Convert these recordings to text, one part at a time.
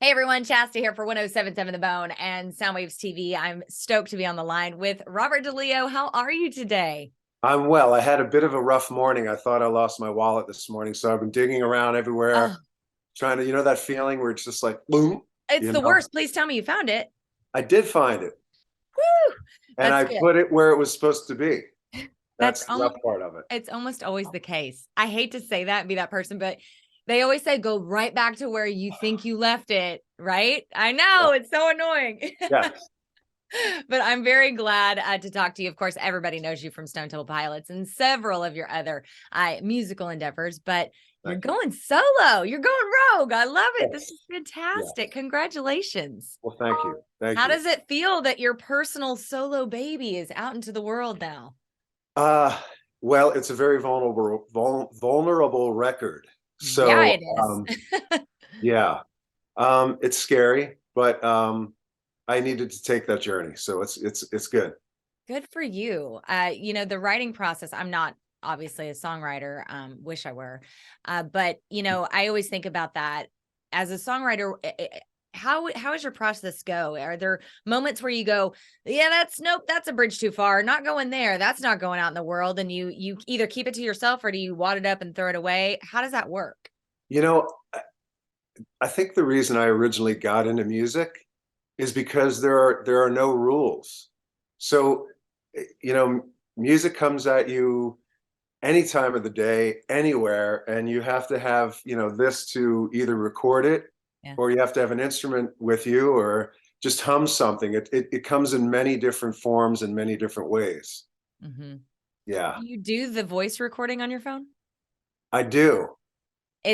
Hey everyone, Chasta here for 1077 The Bone and Soundwaves TV. I'm stoked to be on the line with Robert DeLeo. How are you today? I'm well. I had a bit of a rough morning. I thought I lost my wallet this morning, so I've been digging around everywhere, Oh, trying to, that feeling where it's just like, boom, it's you the know. worst. Please tell me you found it. I did find it, Woo! and That's I good. put it where it was supposed to be. That's That's the rough part of it. it's almost always the case. I hate to say that and be that person, but they always say go right back to where you think you left it, right? I Yeah. know, it's so annoying. Yes. But I'm very glad to talk to you. Of course, everybody knows you from Stone Temple Pilots and several of your other musical endeavors, but you're Thank you. going solo. You're going rogue. I love it. This Yes. is fantastic. Yes. Congratulations. Well, thank you. Thank How you. does it feel that your personal solo baby is out into the world now? Uh, well, it's a very vulnerable record. Yeah, So, it is. yeah, it's scary, but I needed to take that journey. So it's good. Good for you. The writing process, I'm not obviously a songwriter, wish I were. But I always think about that as a songwriter. How does your process go? Are there moments where you go, yeah, nope, that's a bridge too far, not going there, that's not going out in the world, and you either keep it to yourself or do you wad it up and throw it away? How does that work? You know, I think the reason I originally got into music is because there are no rules. So, you know, music comes at you any time of the day, anywhere, and you have to have, this to either record it Yeah. or you have to have an instrument with you or just hum something. It comes in many different forms and many different ways. Hmm. Yeah, Do you do the voice recording on your phone? I do.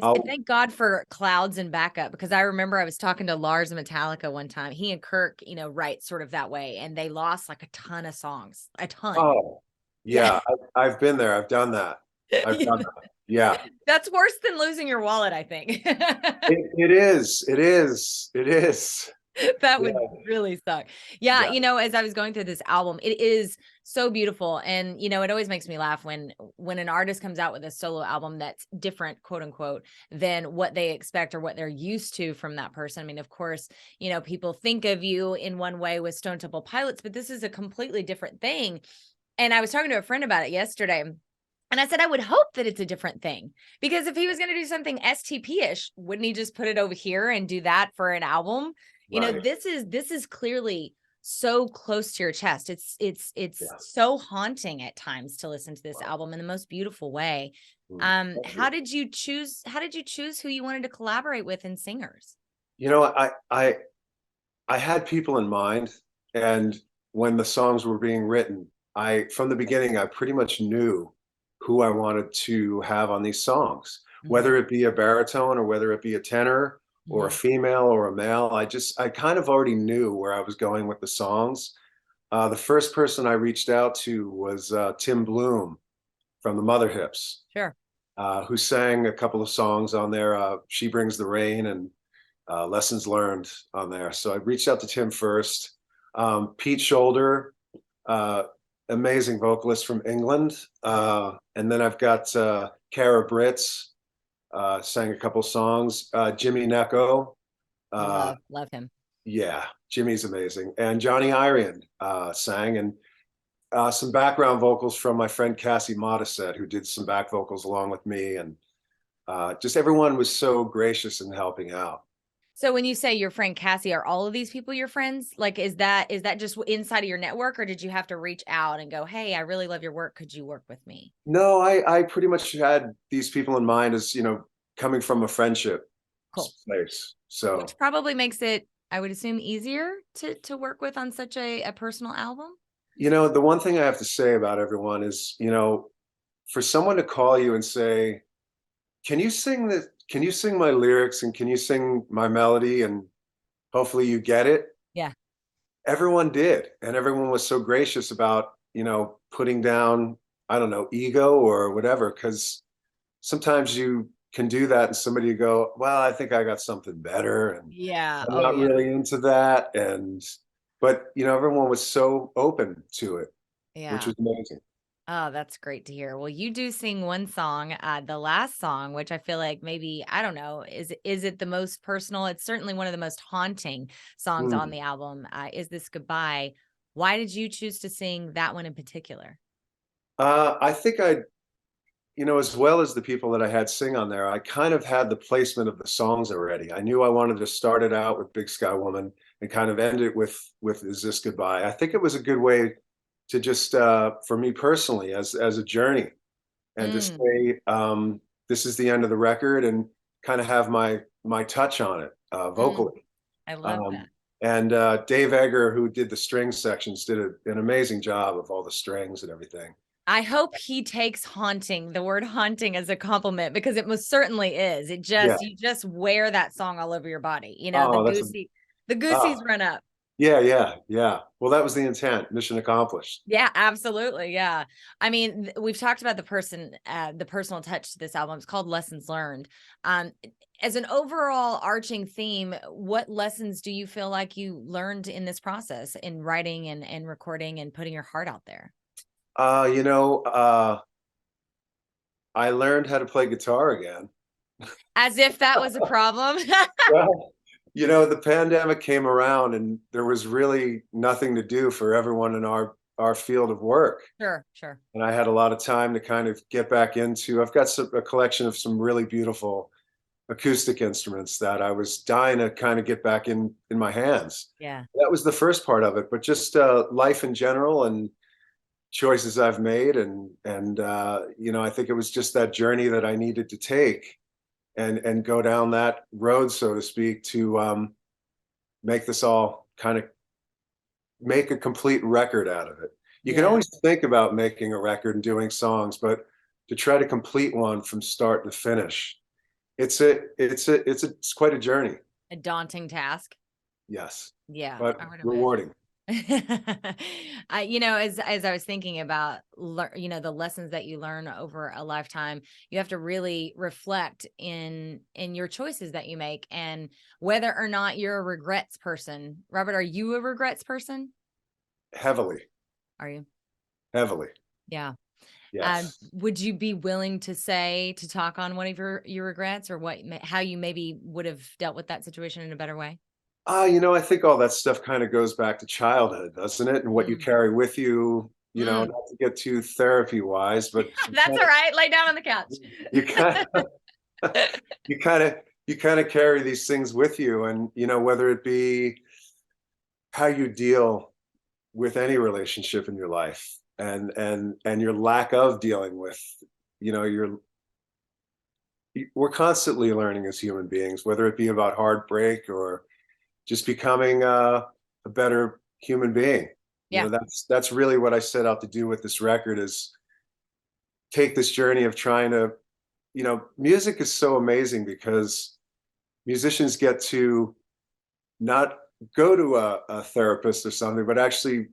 I'll, Thank God for clouds and backup, because I remember I was talking to Lars and Metallica one time. He and Kirk, write sort of that way, and they lost like a ton of songs, a ton. oh, Yeah. yeah, I've been there. I've done that. I've done that. Yeah. That's worse than losing your wallet, I think. It is. It is. It is. That Yeah. would really suck. Yeah, Yeah. as I was going through this album, it is so beautiful. And it always makes me laugh when an artist comes out with a solo album that's different, quote unquote, than what they expect or what they're used to from that person. I mean, of course, people think of you in one way with Stone Temple Pilots, but this is a completely different thing. And I was talking to a friend about it yesterday. And I said, I would hope that it's a different thing, because if he was going to do something STP-ish, wouldn't he just put it over here and do that for an album? Right. This is clearly so close to your chest. It's Yeah. so haunting at times to listen to this Wow. album in the most beautiful way. Thank How you. did you choose who you wanted to collaborate with in singers? You know, I had people in mind, and when the songs were being written, I from the beginning I pretty much knew who I wanted to have on these songs, Mhm, whether it be a baritone or whether it be a tenor or a mhm. female or a male. I kind of already knew where I was going with the songs. The first person I reached out to was Tim Bloom from the Mother Hips, Sure. who sang a couple of songs on there. She Brings the Rain and Lessons Learned on there. So I reached out to Tim first. Pete Shoulder, uh, amazing vocalist from England. And then I've got Cara Britz, sang a couple songs. Jimmy Necco, uh, Love him. yeah, Jimmy's amazing. And Johnny Irion sang, and some background vocals from my friend Cassie Modisette, who did some back vocals along with me. And just everyone was so gracious in helping out. So when you say your friend Cassie, are all of these people your friends? Like, is that just inside of your network, or did you have to reach out and go, "Hey, I really love your work. Could you work with me?" No, I pretty much had these people in mind as, coming from a friendship Cool. place. Which So, probably makes it, I would assume, easier to work with on such a personal album. the one thing I have to say about everyone is, for someone to call you and say, "Can you sing this? Can you sing my lyrics and can you sing my melody and hopefully you get it?" Yeah. Everyone did, and everyone was so gracious about, putting down, I don't know, ego or whatever, because sometimes you can do that and somebody go, "Well, I think I got something better and Yeah. I'm Oh not yeah. really into that." And but everyone was so open to it, which Yeah. was amazing. Oh, that's great to hear. Well, you do sing one song, the last song, which I feel like maybe, I don't know, is it the most personal? It's certainly one of the most haunting songs on Mm. the album. Is This Goodbye? Why did you choose to sing that one in particular? I think I, as well as the people that I had sing on there, I kind of had the placement of the songs already. I knew I wanted to start it out with Big Sky Woman and kind of end it with Is This Goodbye. I think it was a good way to just for me personally as a journey, and to Mm, say this is the end of the record and kind of have my touch on it mm, vocally. I love Um, that. and Dave Egger, who did the string sections, did an amazing job of all the strings and everything. I hope he takes haunting, the word haunting, as a compliment, because it most certainly is. It just, Yeah. you just wear that song all over your body. You know, Oh, the oh, goosies run up. yeah, yeah, yeah. Well, that was the intent. Mission accomplished. Yeah, absolutely. Yeah. I mean, we've talked about the personal touch to this album. It's called Lessons Learned. Um, as an overall arching theme, what lessons do you feel like you learned in this process in writing and recording and putting your heart out there? Uh, you know, uh, I learned how to play guitar again. As if that was a problem. Well, the pandemic came around and there was really nothing to do for everyone in our field of work. Sure, sure. And I had a lot of time to kind of get back into. I've got a collection of some really beautiful acoustic instruments that I was dying to kind of get back in my hands. Yeah. That was the first part of it, but just life in general and choices I've made, and I think it was just that journey that I needed to take and go down that road, so to speak, to make this all kind of make a complete record out of it. You can Yeah. always think about making a record and doing songs, but to try to complete one from start to finish, it's quite a journey. A daunting task. Yes, Yeah, but I would imagine. rewarding. As I was thinking about, the lessons that you learn over a lifetime, you have to really reflect in your choices that you make and whether or not you're a regrets person. Robert, are you a regrets person? Heavily, Are you? heavily. Yeah. Yes. Would you be willing to talk on one of your regrets or how you maybe would have dealt with that situation in a better way? I think all that stuff kind of goes back to childhood, doesn't it? And what you Mm, carry with you, mm. not to get too therapy wise, but That's all right. Lay down on the couch. you kind of you kind of you kind of carry these things with you, and whether it be how you deal with any relationship in your life, and your lack of dealing with, your we're constantly learning as human beings, whether it be about heartbreak or just becoming a better human being. Yeah. That's really what I set out to do with this record, is take this journey of trying to, music is so amazing because musicians get to not go to a therapist or something, but actually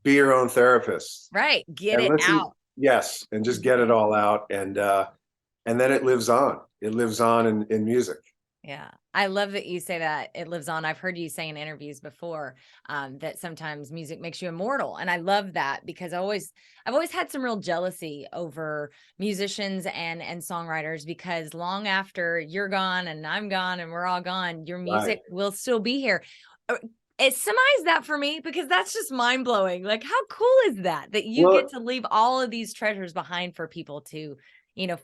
be your own therapist Right. Get and it listen. out. Yes, and just get it all out, and then it lives on. It lives on in music. Yeah. I love that you say that it lives on. I've heard you say in interviews before that sometimes music makes you immortal. And I love that because I've always had some real jealousy over musicians and songwriters because long after you're gone and I'm gone and we're all gone, your Right. music will still be here. Uh, It surmise that for me because that's just mind blowing. Like, how cool is that you get Well, to leave all of these treasures behind for people to,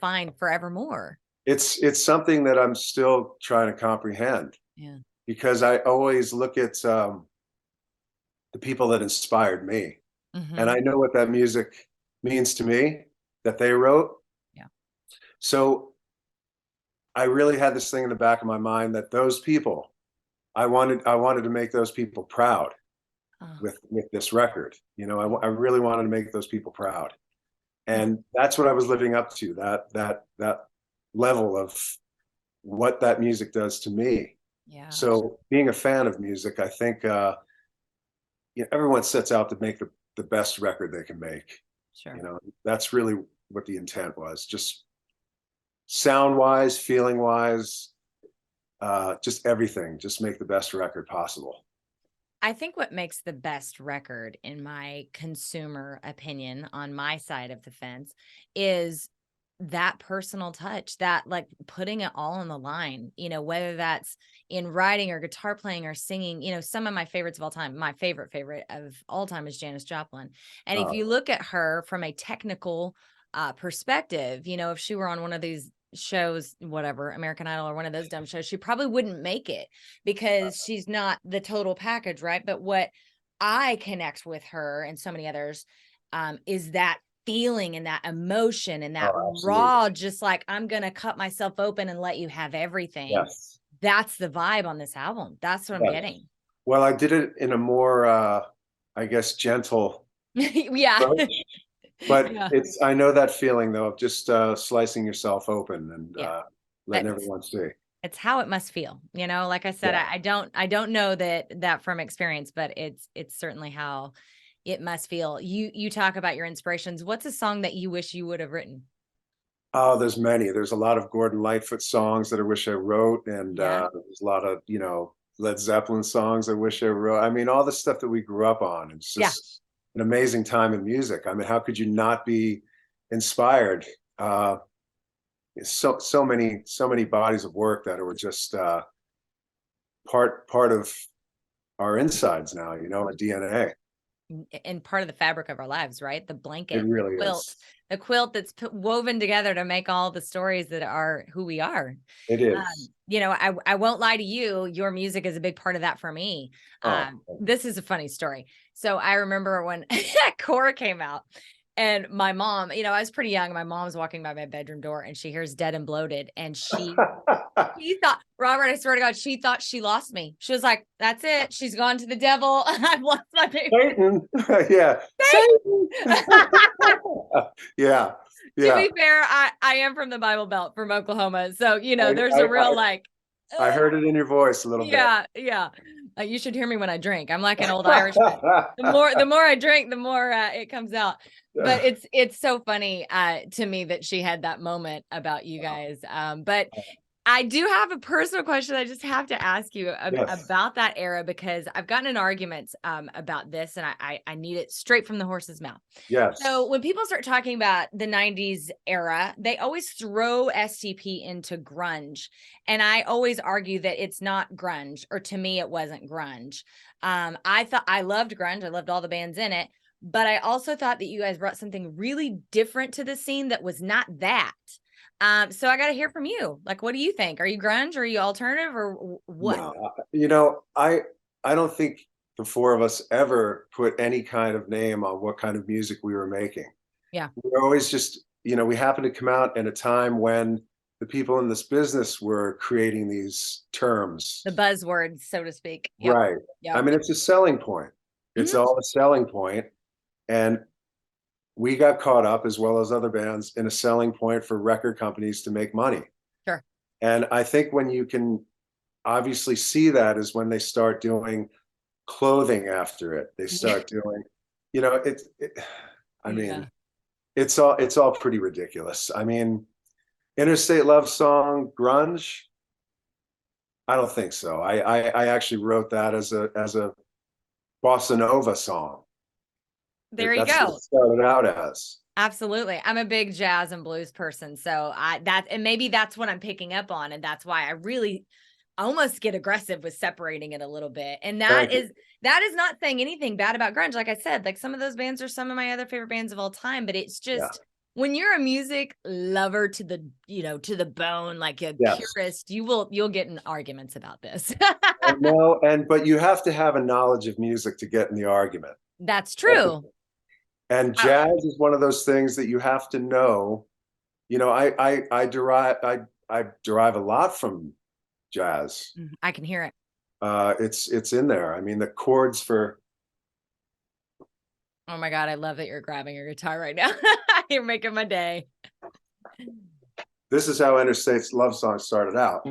find forevermore? it's something that I'm still trying to comprehend, Yeah. because I always look at the people that inspired me, and Hmm. I know what that music means to me that they wrote. Yeah. So I really had this thing in the back of my mind that those people, I wanted to make those people proud Oh, with this record. I really wanted to make those people proud, yeah. and that's what I was living up to, that level of what that music does to me. Yeah. So being a fan of music, I think everyone sets out to make the best record they can make. Sure. That's really what the intent was. Just sound wise, feeling wise, just everything. Just make the best record possible. I think what makes the best record, in my consumer opinion, on my side of the fence, is that personal touch, that like putting it all on the line, whether that's in writing or guitar playing or singing. Some of my favorites of all time, my favorite of all time is Janis Joplin. And if Oh, you look at her from a technical perspective, if she were on one of these shows, whatever, American Idol or one of those dumb shows, she probably wouldn't make it because she's not the total package, right? But what I connect with her and so many others is that feeling and that emotion and that oh, absolutely. raw, just like, I'm gonna cut myself open and let you have everything. Yes. That's the vibe on this album. That's what I'm Yes. getting. Well, I did it in a more, I guess, gentle Yeah. approach, but Yeah. I know that feeling though of just slicing yourself open and Yeah. letting It's everyone see. it's how it must feel. Like I said, Yeah. I don't know that from experience, but it's certainly how it must feel. You talk about your inspirations. What's a song that you wish you would have written? Oh, there's many. There's a lot of Gordon Lightfoot songs that I wish I wrote, and Yeah. there's a lot of, Led Zeppelin songs I wish I wrote. I mean, all the stuff that we grew up on. It's Yeah. just an amazing time in music. I mean, how could you not be inspired? Uh, so many bodies of work that were just part of our insides now, our DNA. And part of the fabric of our lives, right? The It blanket, really quilt, is. the quilt that's woven together to make all the stories that are who we are. It is. I won't lie to you. Your music is a big part of that for me. Oh, This is a funny story. So I remember when Core came out, and my mom, I was pretty young. My mom was walking by my bedroom door and she hears Dead and Bloated, and she thought, Robert, I swear to God, she thought she lost me. She was like, that's it. She's gone to the devil. I've lost my baby. Satan. Yeah. Satan. Yeah. To Yeah. be fair, I am from the Bible Belt, from Oklahoma. So, I, there's I, a real like, I heard it in your voice a little bit. yeah, yeah. You should hear me when I drink. I'm like an old Irishman. The more I drink, the more it comes out. But it's so funny to me that she had that moment about you guys. But I do have a personal question I just have to ask you Yes. about that era, because I've gotten in arguments about this, and I need it straight from the horse's mouth. So Yes. when people start talking about the 90s era, they always throw STP into grunge. And I always argue that it's not grunge, or to me, it wasn't grunge. I thought I loved grunge. I loved all the bands in it. But I also thought that you guys brought something really different to the scene that was not that. So I got to hear from you. Like, what do you think? Are you grunge, or are you alternative, or what? No, I don't think the four of us ever put any kind of name on what kind of music we were making. Yeah. We were always just, we happened to come out in a time when the people in this business were creating these terms. The buzzwords, so to speak. Yep. Right. I Yep. mean, it's a selling point. It's Mhm. all a selling point. And we got caught up, as well as other bands, in a selling point for record companies to make money. Sure. And I think when you can obviously see that is when they start doing clothing after it. They start doing, I Yeah. mean, it's all pretty ridiculous. I mean, Interstate Love Song, grunge. I don't think so. I actually wrote that as a bossa nova song. There you That's what go. it started out as. Absolutely. I'm a big jazz and blues person. So and maybe that's what I'm picking up on. And that's why I really almost get aggressive with separating it a little bit. And Thank you. that is not saying anything bad about grunge. Like I said, like some of those bands are some of my other favorite bands of all time, but it's Yeah. just, when you're a music lover to the, to the bone, like a Yes. purist, you'll get in arguments about this. No, but you have to have a knowledge of music to get in the argument. That's true. And Uh, jazz is one of those things that you have to know. I derive a lot from jazz. I can hear it. It's in there. I mean, the chords for Oh my God. I love that you're grabbing your guitar right now. You're making my day. this is how Interstate Love Song started out.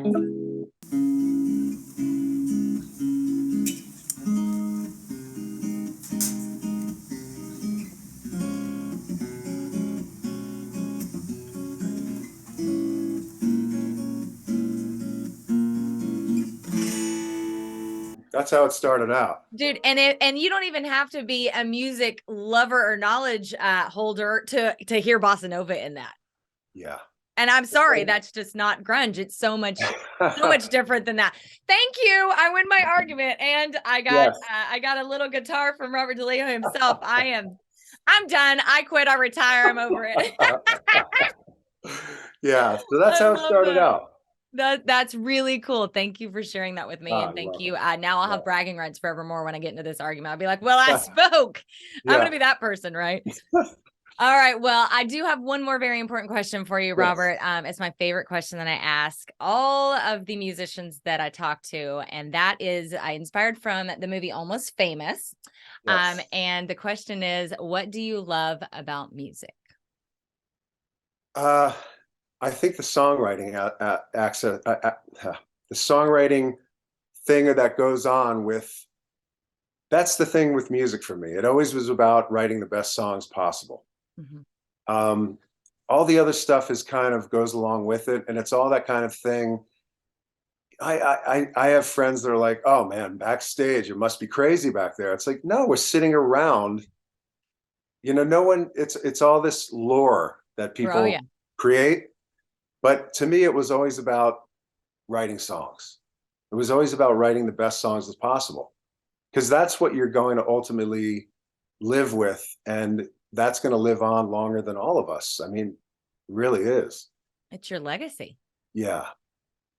That's how it started out. Dude, and you don't even have to be a music lover or knowledge holder to hear bossa nova in that. Yeah. And I'm sorry, that's just not grunge. It's so much different than that. Thank you. I win my argument, and I Yes. got a little guitar from Robert DeLeo himself. I'm done. I quit. I retire. I'm over it. Yeah. So that's I how it love started that. out. That's really cool. Thank you for sharing that with me. Ah, And you're thank welcome. you. Now I'll have Yeah. bragging rights forevermore when I get into this argument. I'll be like, well, I spoke. I'm Yeah. going to be that person, right? All right. Well, I do have one more very important question for you, Yes. Robert. It's my favorite question that I ask all of the musicians that I talk to. And that is, I inspired from the movie Almost Famous. Yes. And the question is, what do you love about music? I think the songwriting accent, the songwriting thing that goes on with, that's the thing with music for me. It always was about writing the best songs possible. Mhm. All the other stuff is kind of goes along with it, and it's all that kind of thing. I have friends that are like, oh man, backstage, it must be crazy back there. It's like, no, we're sitting around. No one, it's all this lore that Oh, people yeah. create. But to me, it was always about writing songs. It was always about writing the best songs as possible, because that's what you're going to ultimately live with. And that's going to live on longer than all of us. I mean, it really is. It's your legacy. Yeah.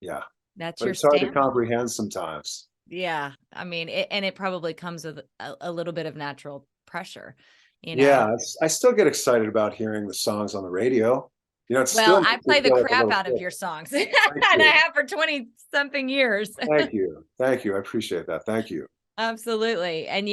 Yeah. That's But your it's hard to stamp on it. comprehend sometimes. Yeah. I mean, it probably comes with a little bit of natural pressure, you know? Yeah. I still get excited about hearing the songs on the radio. It Well, still I makes me play the feel like a crap little out of kid. your songs, and Thank I you. have for 20 something years. Thank you. Thank you. I appreciate that. Thank you. Absolutely. And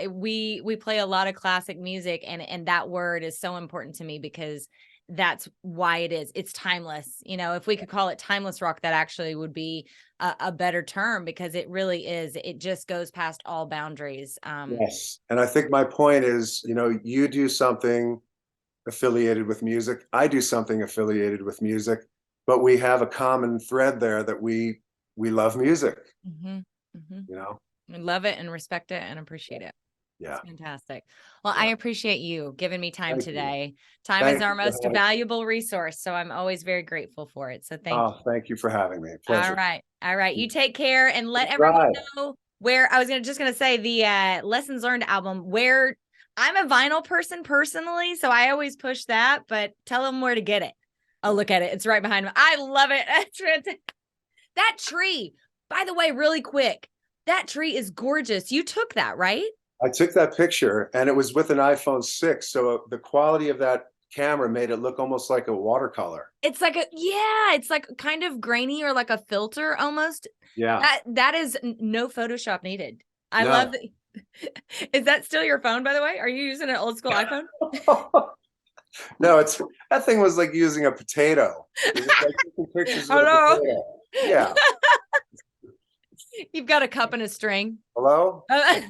we play a lot of classic music, and that word is so important to me because that's why it is. It's timeless. If we could call it timeless rock, that actually would be a better term, because it really is. It just goes past all boundaries. Yes. And I think my point is, you do something affiliated with music. I do something affiliated with music, but we have a common thread there that we love music, Mhm, mhm. you know? I love it and respect it and appreciate it. It's Yeah. fantastic. Well, I Yeah. appreciate you giving me time Thank you. today. Time is Thank our you for most having, valuable resource, so I'm always very grateful for it. So thank you. thank you for having me. All Pleasure. right. All right. You take care and let everyone Right. know where I was just gonna say the Lessons Learned album, where I'm a vinyl person personally, so I always push that, but tell them where to get it. Oh, look at it. It's right behind me. I love it. It's fantastic. That tree, by the way, really quick, that tree is gorgeous. You took that, right? I took that picture and it was with an iPhone 6. So the quality of that camera made it look almost like a watercolor. It's like it's like kind of grainy or like a filter almost. Yeah. That is no Photoshop needed. I love No. that. Is that still your phone, by the way? Are you using an old school iPhone? No, that thing was like using a potato. It was like taking pictures with a Hello. potato. Yeah. You've got a cup and a string. Hello? Oh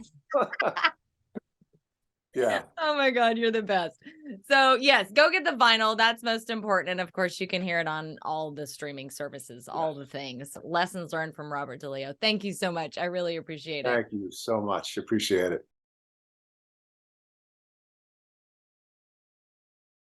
Yeah. my God, you're the best. So yes, go get the vinyl. That's most important. And of course, you can hear it on all the streaming services, all the things. Lessons Learned from Robert DeLeo. Thank you so much. I really appreciate it. Thank you so much. Appreciate it.